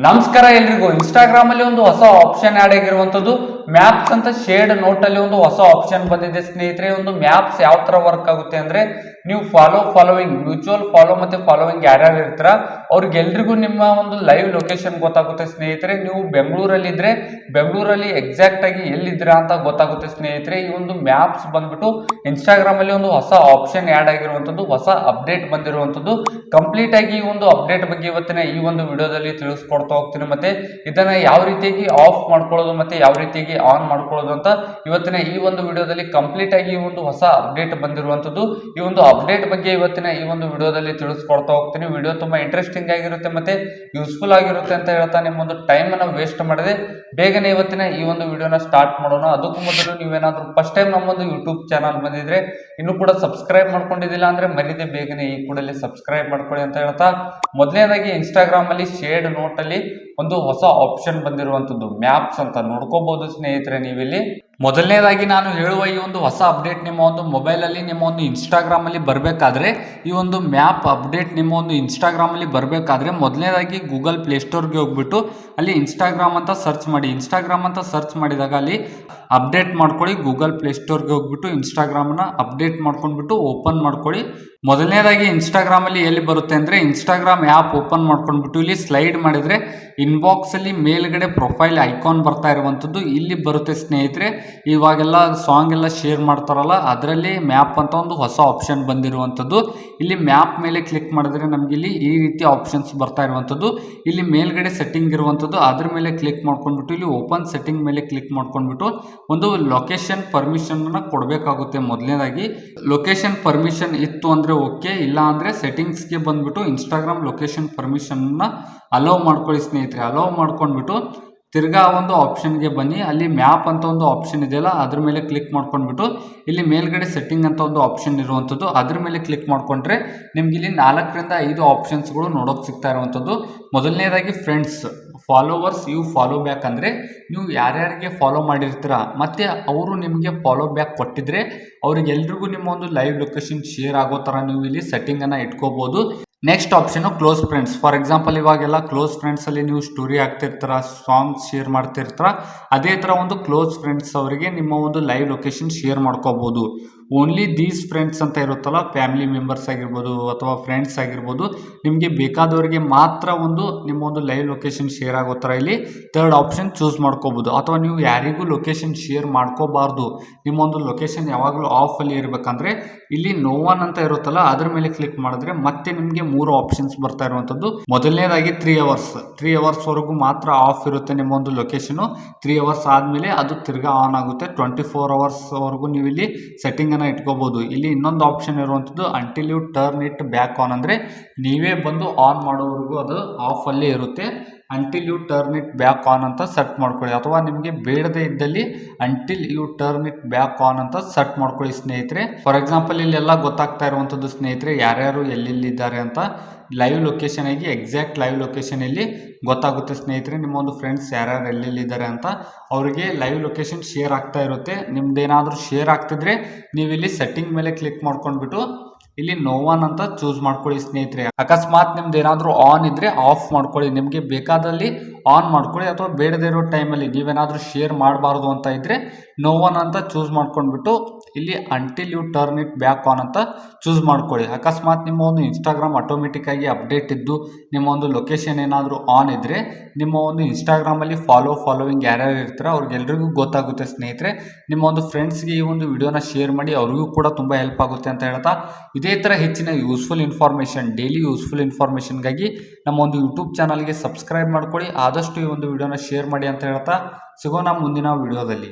ನಮಸ್ಕಾರ ಎಲ್ರಿಗೂ. ಇನ್ಸ್ಟಾಗ್ರಾಮ್ ಅಲ್ಲಿ ಒಂದು ಹೊಸ ಆಪ್ಷನ್ ಆಡ್ ಆಗಿರುವಂತದ್ದು ಮ್ಯಾಪ್ಸ್ ಅಂತ ಶೇಡ್ ನೋಟ್ ಅಲ್ಲಿ ಒಂದು ಹೊಸ ಆಪ್ಷನ್ ಬಂದಿದೆ ಸ್ನೇಹಿತರೆ. ಒಂದು ಮ್ಯಾಪ್ಸ್ ಯಾವ ತರ ವರ್ಕ್ ಆಗುತ್ತೆ ಅಂದ್ರೆ, ನೀವು ಫಾಲೋವಿಂಗ್ ಮ್ಯೂಚುವಲ್ ಫಾಲೋ ಮತ್ತೆ ಫಾಲೋವಿಂಗ್ ಯಾರ್ಯಾರು ಇರ್ತಾರ ಅವ್ರಿಗೆಲ್ರಿಗೂ ನಿಮ್ಮ ಒಂದು ಲೈವ್ ಲೊಕೇಶನ್ ಗೊತ್ತಾಗುತ್ತೆ ಸ್ನೇಹಿತರೆ. ನೀವು ಬೆಂಗಳೂರಲ್ಲಿ ಇದ್ರೆ ಬೆಂಗಳೂರಲ್ಲಿ ಎಕ್ಸಾಕ್ಟ್ ಆಗಿ ಎಲ್ಲಿದ್ದೀರಾ ಅಂತ ಗೊತ್ತಾಗುತ್ತೆ ಸ್ನೇಹಿತರೆ. ಈ ಒಂದು ಮ್ಯಾಪ್ಸ್ ಬಂದ್ಬಿಟ್ಟು ಇನ್ಸ್ಟಾಗ್ರಾಮ್ ಅಲ್ಲಿ ಒಂದು ಹೊಸ ಆಪ್ಷನ್ ಆಡ್ ಆಗಿರುವಂತದ್ದು, ಹೊಸ ಅಪ್ಡೇಟ್ ಬಂದಿರುವಂತದ್ದು. ಕಂಪ್ಲೀಟ್ ಆಗಿ ಈ ಒಂದು ಅಪ್ಡೇಟ್ ಬಗ್ಗೆ ಇವತ್ತಿನ ಈ ಒಂದು ವಿಡಿಯೋದಲ್ಲಿ ತಿಳಿಸ್ಕೊಡ್ತಾ ಹೋಗ್ತೀನಿ. ಮತ್ತೆ ಇದನ್ನ ಯಾವ ರೀತಿಯಾಗಿ ಆಫ್ ಮಾಡ್ಕೊಳ್ಳೋದು ಮತ್ತೆ ಯಾವ ರೀತಿಯಾಗಿ ಆನ್ ಮಾಡ್ಕೊಳ್ಳೋದು ಅಂತ ಇವತ್ತಿನ ಈ ಒಂದು ವಿಡಿಯೋದಲ್ಲಿ ಕಂಪ್ಲೀಟ್ ಆಗಿ ಈ ಒಂದು ಹೊಸ ಅಪ್ಡೇಟ್ ಬಂದಿರುವಂತದ್ದು. ಈ ಒಂದು ಅಪ್ಡೇಟ್ ಬಗ್ಗೆ ಇವತ್ತಿನ ಈ ಒಂದು ವಿಡಿಯೋದಲ್ಲಿ ತಿಳಿಸ್ಕೊಡ್ತಾ ಹೋಗ್ತೀನಿ. ವಿಡಿಯೋ ತುಂಬಾ ಇಂಟ್ರೆಸ್ಟಿಂಗ್ ಆಗಿರುತ್ತೆ ಮತ್ತೆ ಯೂಸ್ಫುಲ್ ಆಗಿರುತ್ತೆ ಅಂತ ಹೇಳ್ತಾ ನಿಮ್ಮ ಒಂದು ಟೈಮ್ ಅನ್ನ ವೇಸ್ಟ್ ಮಾಡದೆ ಬೇಗನೆ ಇವತ್ತಿನ ಈ ಒಂದು ವಿಡಿಯೋನ ಸ್ಟಾರ್ಟ್ ಮಾಡೋಣ. ಅದಕ್ಕೂ ಮೊದಲು ನೀವೇನಾದ್ರೂ ಫಸ್ಟ್ ಟೈಮ್ ನಮ್ಮೊಂದು ಯೂಟ್ಯೂಬ್ ಚಾನಲ್ ಬಂದಿದ್ರೆ ಇನ್ನು ಕೂಡ ಸಬ್ಸ್ಕ್ರೈಬ್ ಮಾಡ್ಕೊಂಡಿದ್ದಿಲ್ಲ ಅಂದ್ರೆ ಮರಿದೆ ಬೇಗನೆ ಈ ಕೂಡಲೇ ಸಬ್ಸ್ಕ್ರೈಬ್ ಮಾಡ್ಕೊಳ್ಳಿ ಅಂತ ಹೇಳ್ತಾ, ಮೊದಲನೇದಾಗಿ ಇನ್ಸ್ಟಾಗ್ರಾಮ್ ಅಲ್ಲಿ ಶೇಡ್ ನೋಟ್ ಅಲ್ಲಿ ಒಂದು ಹೊಸ ಆಪ್ಷನ್ ಬಂದಿರುವಂತದ್ದು ಮ್ಯಾಪ್ಸ್ ಅಂತ ನೋಡ್ಕೋಬಹುದು ಸ್ನೇಹಿತರೆ. ನೀವಿಲ್ಲಿ ಮೊದಲನೇದಾಗಿ ನಾನು ಹೇಳುವ ಈ ಒಂದು ಹೊಸ ಅಪ್ಡೇಟ್ ನಿಮ್ಮ ಒಂದು ಮೊಬೈಲ್ ಅಲ್ಲಿ ನಿಮ್ಮ ಒಂದು ಇನ್ಸ್ಟಾಗ್ರಾಮ್ ಅಲ್ಲಿ ಬರಬೇಕಾದ್ರೆ, ಈ ಒಂದು ಮ್ಯಾಪ್ ಅಪ್ಡೇಟ್ ನಿಮ್ಮ ಒಂದು ಇನ್ಸ್ಟಾಗ್ರಾಮ್ ಅಲ್ಲಿ ಬರಬೇಕಾದ್ರೆ ಮೊದಲನೇದಾಗಿ ಗೂಗಲ್ ಪ್ಲೇಸ್ಟೋರ್ಗೆ ಹೋಗ್ಬಿಟ್ಟು ಅಲ್ಲಿ ಇನ್ಸ್ಟಾಗ್ರಾಮ್ ಅಂತ ಸರ್ಚ್ ಮಾಡಿ. ಇನ್ಸ್ಟಾಗ್ರಾಮ್ ಅಂತ ಸರ್ಚ್ ಮಾಡಿದಾಗ ಅಲ್ಲಿ ಅಪ್ಡೇಟ್ ಮಾಡ್ಕೊಳ್ಳಿ. ಗೂಗಲ್ ಪ್ಲೇಸ್ಟೋರ್ಗೆ ಹೋಗ್ಬಿಟ್ಟು ಇನ್ಸ್ಟಾಗ್ರಾಮ್ನ ಅಪ್ಡೇಟ್ ಮಾಡ್ಕೊಂಡ್ಬಿಟ್ಟು ಓಪನ್ ಮಾಡ್ಕೊಳ್ಳಿ. ಮೊದಲನೇದಾಗಿ ಇನ್ಸ್ಟಾಗ್ರಾಮ್ ಅಲ್ಲಿ ಎಲ್ಲಿ ಬರುತ್ತೆ ಅಂದ್ರೆ, ಇನ್ಸ್ಟಾಗ್ರಾಮ್ ಆ್ಯಪ್ ಓಪನ್ ಮಾಡ್ಕೊಂಡ್ಬಿಟ್ಟು ಇಲ್ಲಿ ಸ್ಲೈಡ್ ಮಾಡಿದ್ರೆ ಇನ್ಬಾಕ್ಸ್ ಅಲ್ಲಿ ಮೇಲ್ಗಡೆ ಪ್ರೊಫೈಲ್ ಐಕಾನ್ ಬರ್ತಾ ಇರುವಂತದ್ದು ಇಲ್ಲಿ ಬರುತ್ತೆ ಸ್ನೇಹಿತರೆ. ಇವಾಗೆಲ್ಲ ಸಾಂಗ್ ಎಲ್ಲ ಶೇರ್ ಮಾಡ್ತಾರಲ್ಲ ಅದರಲ್ಲಿ ಮ್ಯಾಪ್ ಅಂತ ಒಂದು ಹೊಸ ಆಪ್ಷನ್ ಬಂದಿರುವಂತದ್ದು. ಇಲ್ಲಿ ಮ್ಯಾಪ್ ಮೇಲೆ ಕ್ಲಿಕ್ ಮಾಡಿದ್ರೆ ನಮ್ಗೆ ಇಲ್ಲಿ ಈ ರೀತಿ ಆಪ್ಷನ್ಸ್ ಬರ್ತಾ ಇರುವಂತದ್ದು. ಇಲ್ಲಿ ಮೇಲ್ಗಡೆ ಸೆಟ್ಟಿಂಗ್ ಇರುವಂತದ್ದು, ಅದ್ರ ಮೇಲೆ ಕ್ಲಿಕ್ ಮಾಡ್ಕೊಂಡ್ಬಿಟ್ಟು ಇಲ್ಲಿ ಓಪನ್ ಸೆಟ್ಟಿಂಗ್ ಮೇಲೆ ಕ್ಲಿಕ್ ಮಾಡ್ಕೊಂಡ್ಬಿಟ್ಟು ಒಂದು ಲೊಕೇಶನ್ ಪರ್ಮಿಷನ್ ಅನ್ನ ಕೊಡಬೇಕಾಗುತ್ತೆ. ಮೊದಲನೇದಾಗಿ ಲೊಕೇಶನ್ ಪರ್ಮಿಷನ್ ಇತ್ತು ಅಂದ್ರೆ ಓಕೆ, ಇಲ್ಲ ಅಂದ್ರೆ ಸೆಟ್ಟಿಂಗ್ಸ್ ಗೆ ಬಂದ್ಬಿಟ್ಟು ಇನ್ಸ್ಟಾಗ್ರಾಮ್ ಲೊಕೇಶನ್ ಪರ್ಮಿಷನ್ ಅಲೋ ಮಾಡ್ಕೊಳ್ಳಿ ಸ್ನೇಹಿತರೆ. ಅಲೋ ಮಾಡ್ಕೊಂಡ್ಬಿಟ್ಟು ತಿರ್ಗಾ ಒಂದು ಆಪ್ಷನ್ಗೆ ಬನ್ನಿ. ಅಲ್ಲಿ ಮ್ಯಾಪ್ ಅಂತ ಒಂದು ಆಪ್ಷನ್ ಇದೆಯಲ್ಲ ಅದ್ರ ಮೇಲೆ ಕ್ಲಿಕ್ ಮಾಡ್ಕೊಂಡ್ಬಿಟ್ಟು ಇಲ್ಲಿ ಮೇಲ್ಗಡೆ ಸೆಟ್ಟಿಂಗ್ ಅಂತ ಒಂದು ಆಪ್ಷನ್ ಇರುವಂಥದ್ದು ಅದ್ರ ಮೇಲೆ ಕ್ಲಿಕ್ ಮಾಡ್ಕೊಂಡ್ರೆ ನಿಮ್ಗೆ ಇಲ್ಲಿ 4ರಿಂದ 5 ಆಪ್ಷನ್ಸ್ಗಳು ನೋಡೋಕೆ ಸಿಗ್ತಾ ಇರುವಂಥದ್ದು. ಮೊದಲನೇದಾಗಿ friends, followers, you follow back ಅಂದರೆ ನೀವು ಯಾರ್ಯಾರಿಗೆ ಫಾಲೋ ಮಾಡಿರ್ತೀರ ಮತ್ತೆ ಅವರು ನಿಮಗೆ ಫಾಲೋ ಬ್ಯಾಕ್ ಕೊಟ್ಟಿದ್ರೆ ಅವ್ರಿಗೆಲ್ರಿಗೂ ನಿಮ್ಮ ಒಂದು ಲೈವ್ ಲೊಕೇಶನ್ ಶೇರ್ ಆಗೋ ಥರ ನೀವು ಇಲ್ಲಿ ಸೆಟ್ಟಿಂಗನ್ನು ಇಟ್ಕೋಬೋದು. Next option close friends. For example ಇವಾಗೆಲ್ಲ ಕ್ಲೋಸ್ ಫ್ರೆಂಡ್ಸಲ್ಲಿ ನೀವು ಸ್ಟೋರಿ ಹಾಕ್ತಿರ್ತೀರ, ಸಾಂಗ್ಸ್ ಶೇರ್ ಮಾಡ್ತಿರ್ತೀರ, ಅದೇ ಥರ ಒಂದು ಕ್ಲೋಸ್ ಫ್ರೆಂಡ್ಸ್ ಅವರಿಗೆ ನಿಮ್ಮ ಒಂದು ಲೈವ್ ಲೊಕೇಶನ್ ಶೇರ್ ಮಾಡ್ಕೋಬೋದು. ಓನ್ಲಿ ದೀಸ್ ಫ್ರೆಂಡ್ಸ್ ಅಂತ ಇರುತ್ತಲ್ಲ, ಫ್ಯಾಮಿಲಿ ಮೆಂಬರ್ಸ್ ಆಗಿರ್ಬೋದು ಅಥವಾ ಫ್ರೆಂಡ್ಸ್ ಆಗಿರ್ಬೋದು, ನಿಮಗೆ ಬೇಕಾದವರಿಗೆ ಮಾತ್ರ ಒಂದು ನಿಮ್ಮ ಒಂದು ಲೈವ್ ಲೊಕೇಶನ್ ಶೇರ್ ಆಗೋ ಥರ ಇಲ್ಲಿ ಥರ್ಡ್ ಆಪ್ಷನ್ ಚೂಸ್ ಮಾಡ್ಕೋಬೋದು. ಅಥವಾ ನೀವು ಯಾರಿಗೂ ಲೊಕೇಶನ್ ಶೇರ್ ಮಾಡ್ಕೋಬಾರ್ದು, ನಿಮ್ಮ ಒಂದು ಲೊಕೇಶನ್ ಯಾವಾಗಲೂ ಆಫಲ್ಲಿ ಇರಬೇಕಂದ್ರೆ ಇಲ್ಲಿ ನೋ ಒನ್ ಅಂತ ಇರುತ್ತಲ್ಲ ಅದ್ರ ಮೇಲೆ ಕ್ಲಿಕ್ ಮಾಡಿದ್ರೆ ಮತ್ತೆ ನಿಮಗೆ 3 ಆಪ್ಷನ್ಸ್ ಬರ್ತಾ ಇರುವಂಥದ್ದು. ಮೊದಲನೇದಾಗಿ 3 ಅವರ್ಸ್ ವರೆಗೂ ಮಾತ್ರ ಆಫ್ ಇರುತ್ತೆ ನಿಮ್ಮ ಒಂದು ಲೊಕೇಶನು. 3 ಅವರ್ಸ್ ಆದಮೇಲೆ ಅದು ತಿರ್ಗಾ ಆನ್ ಆಗುತ್ತೆ. 24 ಅವರ್ಸ್ ವರೆಗೂ ನೀವು ಇಲ್ಲಿ ಸೆಟ್ಟಿಂಗ್ ಇಟ್ಕೋಬಹುದು. ಇಲ್ಲಿ ಇನ್ನೊಂದು ಆಪ್ಷನ್ ಇರುವಂತದ್ದು until you turn it back on, ಅಂದ್ರೆ ನೀವೇ ಬಂದು ಆನ್ ಮಾಡೋವರೆಗೂ ಅದು ಆಫ್ ಅಲ್ಲೇ ಇರುತ್ತೆ. Until you turn it back on ಅಂತ ಸೆಟ್ ಮಾಡ್ಕೊಳ್ಳಿ. ಅಥವಾ ನಿಮಗೆ ಬೇಡದೇ ಇದ್ದಲ್ಲಿ until you turn it back on ಅಂತ ಸೆಟ್ ಮಾಡ್ಕೊಳ್ಳಿ ಸ್ನೇಹಿತರೆ. ಫಾರ್ ಎಕ್ಸಾಂಪಲ್ ಇಲ್ಲೆಲ್ಲ ಗೊತ್ತಾಗ್ತಾ ಇರುವಂಥದ್ದು ಸ್ನೇಹಿತರೆ ಯಾರ್ಯಾರು ಎಲ್ಲೆಲ್ಲಿದ್ದಾರೆ ಅಂತ. ಲೈವ್ ಲೊಕೇಶನ್ ಆಗಿ ಎಕ್ಸಾಕ್ಟ್ ಲೈವ್ ಲೊಕೇಶನ್ ಇಲ್ಲಿ ಗೊತ್ತಾಗುತ್ತೆ ಸ್ನೇಹಿತರೆ. ನಿಮ್ಮ ಒಂದು ಫ್ರೆಂಡ್ಸ್ ಯಾರ್ಯಾರು ಎಲ್ಲೆಲ್ಲಿದ್ದಾರೆ ಅಂತ ಅವರಿಗೆ ಲೈವ್ ಲೊಕೇಶನ್ ಶೇರ್ ಆಗ್ತಾ ಇರುತ್ತೆ. ನಿಮ್ದೇನಾದರೂ ಶೇರ್ ಆಗ್ತಿದ್ರೆ ನೀವು ಇಲ್ಲಿ ಸೆಟ್ಟಿಂಗ್ ಮೇಲೆ ಕ್ಲಿಕ್ ಮಾಡ್ಕೊಂಡ್ಬಿಟ್ಟು ಇಲ್ಲಿ ನೋ ಒನ್ ಅಂತ ಚೂಸ್ ಮಾಡ್ಕೊಳ್ಳಿ ಸ್ನೇಹಿತರೆ. ಅಕಸ್ಮಾತ್ ನಿಮ್ದು ಏನಾದರೂ ಆನ್ ಇದ್ರೆ ಆಫ್ ಮಾಡ್ಕೊಳ್ಳಿ, ನಿಮಗೆ ಬೇಕಾದಲ್ಲಿ ಆನ್ ಮಾಡ್ಕೊಳ್ಳಿ. ಅಥವಾ ಬೇಡದೇ ಇರೋ ಟೈಮಲ್ಲಿ ನೀವೇನಾದರೂ ಶೇರ್ ಮಾಡಬಾರ್ದು ಅಂತ ಇದ್ರೆ ನೋ ಒನ್ ಅಂತ ಚೂಸ್ ಮಾಡ್ಕೊಂಡ್ಬಿಟ್ಟು ಇಲ್ಲಿ until you turn it back on ಅಂತ ಚೂಸ್ ಮಾಡ್ಕೊಳ್ಳಿ. ಅಕಸ್ಮಾತ್ ನಿಮ್ಮ ಒಂದು ಇನ್ಸ್ಟಾಗ್ರಾಮ್ ಆಟೋಮೆಟಿಕ್ ಆಗಿ ಅಪ್ಡೇಟ್ ಇದ್ದು ನಿಮ್ಮ ಒಂದು ಲೊಕೇಶನ್ ಏನಾದರೂ ಆನ್ ಇದ್ರೆ ನಿಮ್ಮ ಒಂದು ಇನ್ಸ್ಟಾಗ್ರಾಮಲ್ಲಿ ಫಾಲೋವಿಂಗ್ ಯಾರ್ಯಾರು ಇರ್ತಾರೆ ಅವ್ರಿಗೆಲ್ರಿಗೂ ಗೊತ್ತಾಗುತ್ತೆ ಸ್ನೇಹಿತರೆ. ನಿಮ್ಮ ಒಂದು ಫ್ರೆಂಡ್ಸ್ಗೆ ಈ ಒಂದು ವಿಡಿಯೋನ ಶೇರ್ ಮಾಡಿ, ಅವ್ರಿಗೂ ಕೂಡ ತುಂಬ ಹೆಲ್ಪ್ ಆಗುತ್ತೆ ಅಂತ ಹೇಳ್ತಾ, ಇದೇ ಥರ ಹೆಚ್ಚಿನ ಯೂಸ್ಫುಲ್ ಇನ್ಫಾರ್ಮೇಷನ್, ಡೈಲಿ ಯೂಸ್ಫುಲ್ ಇನ್ಫಾರ್ಮೇಷನ್ಗಾಗಿ ನಮ್ಮ ಒಂದು ಯೂಟ್ಯೂಬ್ ಚಾನಲ್ಗೆ ಸಬ್ಸ್ಕ್ರೈಬ್ ಮಾಡ್ಕೊಳ್ಳಿ. ಆದಷ್ಟು ಈ ಒಂದು ವಿಡಿಯೋನ ಶೇರ್ ಮಾಡಿ ಅಂತ ಹೇಳ್ತಾ ಸಿಗೋಣ ಮುಂದಿನ ವಿಡಿಯೋದಲ್ಲಿ.